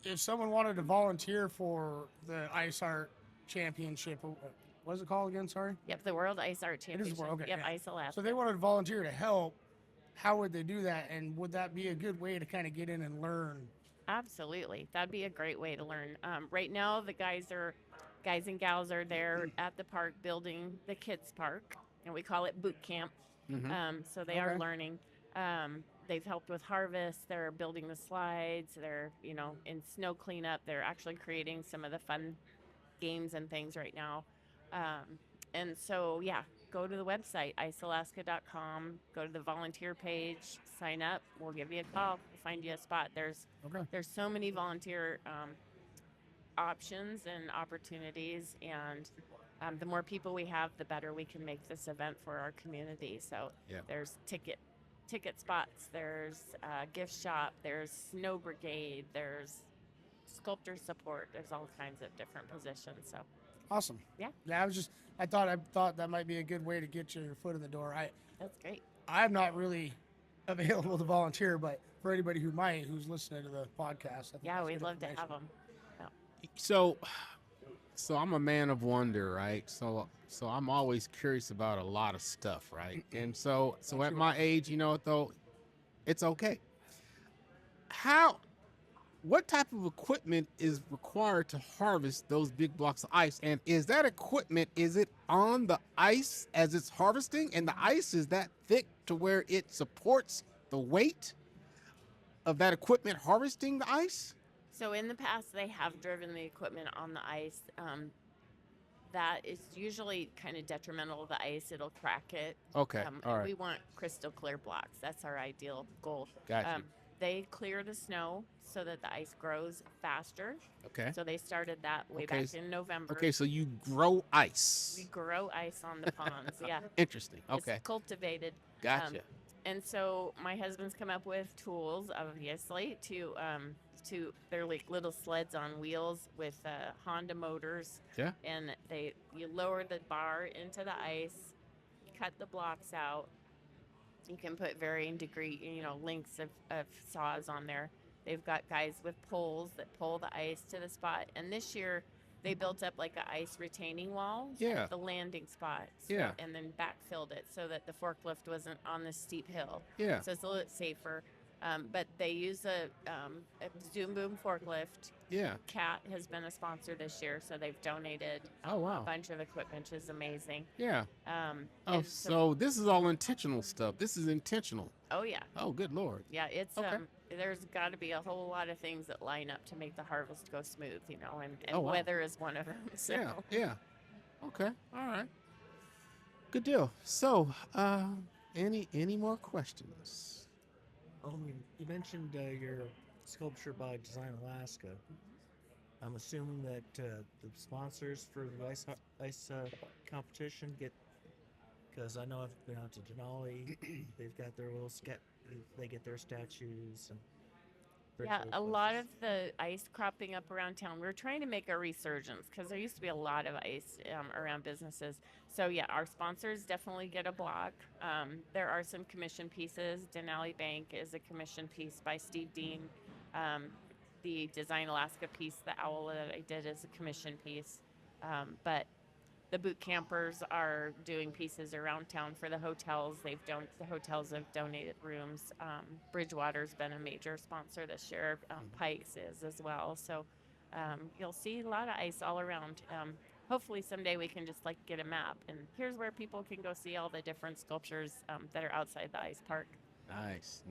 If someone wanted to volunteer for the ice art championship, what is it called again? Sorry. Yep, the World Ice Art It is Championship. the World. Okay, Yep, yeah. Ice Alaska. So they wanted to volunteer to help. How would they do that? And would that be a good way to kind of get in and learn? Absolutely. That'd be a great way to learn. Right now, the guys and gals are there at the park building the kids' park, and we call it boot camp. So they are learning. They've helped with harvest. They're building the slides. They're, in snow cleanup. They're actually creating some of the fun games and things right now. And so, go to the website, icealaska.com, go to the volunteer page, sign up. We'll give you a call, find you a spot. There's so many volunteer options and opportunities, and the more people we have, the better we can make this event for our community. So there's ticket spots, there's gift shop, there's snow brigade, there's sculptor support. There's all kinds of different positions. So Awesome. Yeah. I thought that might be a good way to get your foot in the door. That's great. I'm not really available to volunteer, but for anybody who's listening to the podcast, I think that's We'd good love to information. have them. So I'm a man of wonder, right? So I'm always curious about a lot of stuff, right? And so at my age, though, it's okay. What type of equipment is required to harvest those big blocks of ice? And is that equipment, is it on the ice as it's harvesting? And the ice is that thick to where it supports the weight of that equipment harvesting the ice? So in the past, they have driven the equipment on the ice. That is usually kind of detrimental to the ice. It'll crack it. Okay, all right. We want crystal clear blocks. That's our ideal goal. Gotcha. They clear the snow so that the ice grows faster. Okay. So they started that way back in November. Okay, so you grow ice. We grow ice on the ponds. Yeah. Interesting. Okay. It's cultivated. Gotcha. And so my husband's come up with tools, obviously, to they're like little sleds on wheels with Honda motors. Yeah. And you lower the bar into the ice, cut the blocks out. You can put varying degree, lengths of saws on there. They've got guys with poles that pull the ice to the spot. And this year, they built up like an ice retaining wall at the landing spot. Yeah. And then backfilled it so that the forklift wasn't on the steep hill. Yeah. So it's a little safer. But they use a Zoom Boom forklift. Yeah. CAT has been a sponsor this year, so they've donated Oh, wow. a bunch of equipment, which is amazing. Yeah. And So this is all intentional stuff. This is intentional. Oh, yeah. Oh, good Lord. Yeah, it's Okay. There's got to be a whole lot of things that line up to make the harvest go smooth, and Oh, wow. weather is one of them. So. Yeah. Okay. All right. Good deal. So, any more questions? You mentioned your sculpture by Design Alaska. I'm assuming that the sponsors for the ice competition because I know I've been out to Denali. They've got their little they get their statues and. Yeah, a lot of the ice cropping up around town. We're trying to make a resurgence because there used to be a lot of ice around businesses. So yeah, our sponsors definitely get a block. There are some commission pieces. Denali Bank is a commission piece by Steve Dean. The Design Alaska piece, the owl that I did, is a commission piece. But the boot campers are doing pieces around town for the hotels. The hotels have donated rooms. Bridgewater's been a major sponsor this year. Pikes is as well. So you'll see a lot of ice all around. Hopefully someday we can just like get a map, and here's where people can go see all the different sculptures that are outside the ice park. Nice.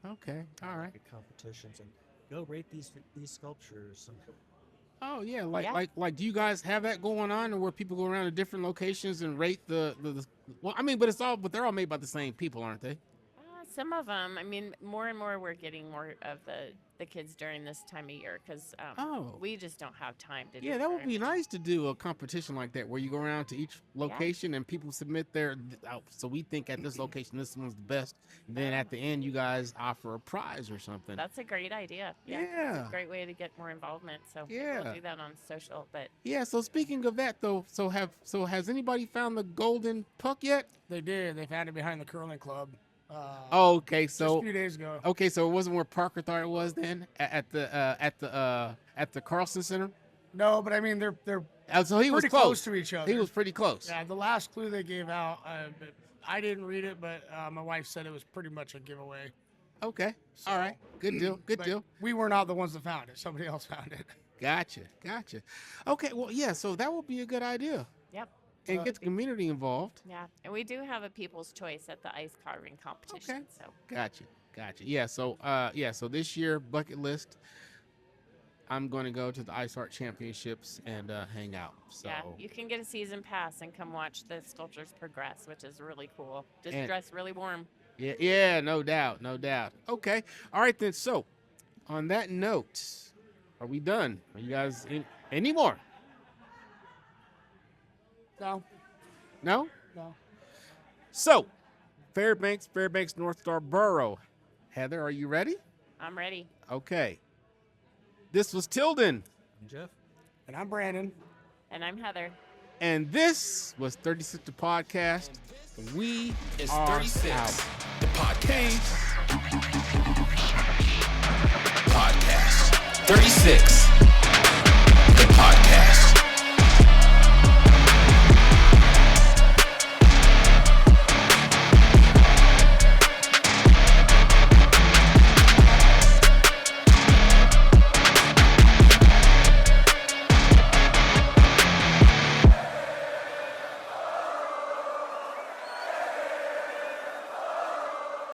Okay, all right. Like competitions and go rate these sculptures. Oh yeah, Yeah. like do you guys have that going on, or where people go around to different locations and rate the well, I mean, but they're all made by the same people, aren't they? Some of them, I mean, more and more we're getting more of the kids during this time of year because Oh. we just don't have time to do Yeah, that would very be much. nice to do a competition like that where you go around to each location and people submit their. So we think at this location this one's the best. And then at the end, you guys offer a prize or something. That's a great idea. It's Yeah. a great way to get more involvement. So Yeah. we'll do that on social. But Yeah. So speaking of that, though, has anybody found the golden puck yet? They did. They found it behind the curling club. Oh, okay. Just a So few days ago. okay, so it wasn't where Parker thought it was then at the Carlson Center. No, but I mean they're So he was pretty close. close to each other. He was pretty close. Yeah, the last clue they gave out, I didn't read it, but my wife said it was pretty much a giveaway. Okay. All right. Good deal. Good But deal. we were not the ones that found it. Somebody else found it. Gotcha. Okay. Well, yeah. So that would be a good idea, yep. and get the community involved. Yeah. And we do have a people's choice at the ice carving competition. Okay. So Gotcha. Yeah. So So this year bucket list, I'm going to go to the Ice Art Championships and hang out. So yeah, you can get a season pass and come watch the sculptures progress, which is really cool. Just And- dress really warm. yeah. No doubt. Okay. All right then. So on that note, are we done? Are you guys any more? No, No. no. So Fairbanks, North Star Borough. Heather, are you ready? I'm ready. Okay. This was Tilden, I'm Jeff. And I'm Brandon. And I'm Heather. and this was 36 the podcast. We It's are 36, out. the podcast. Podcast 36.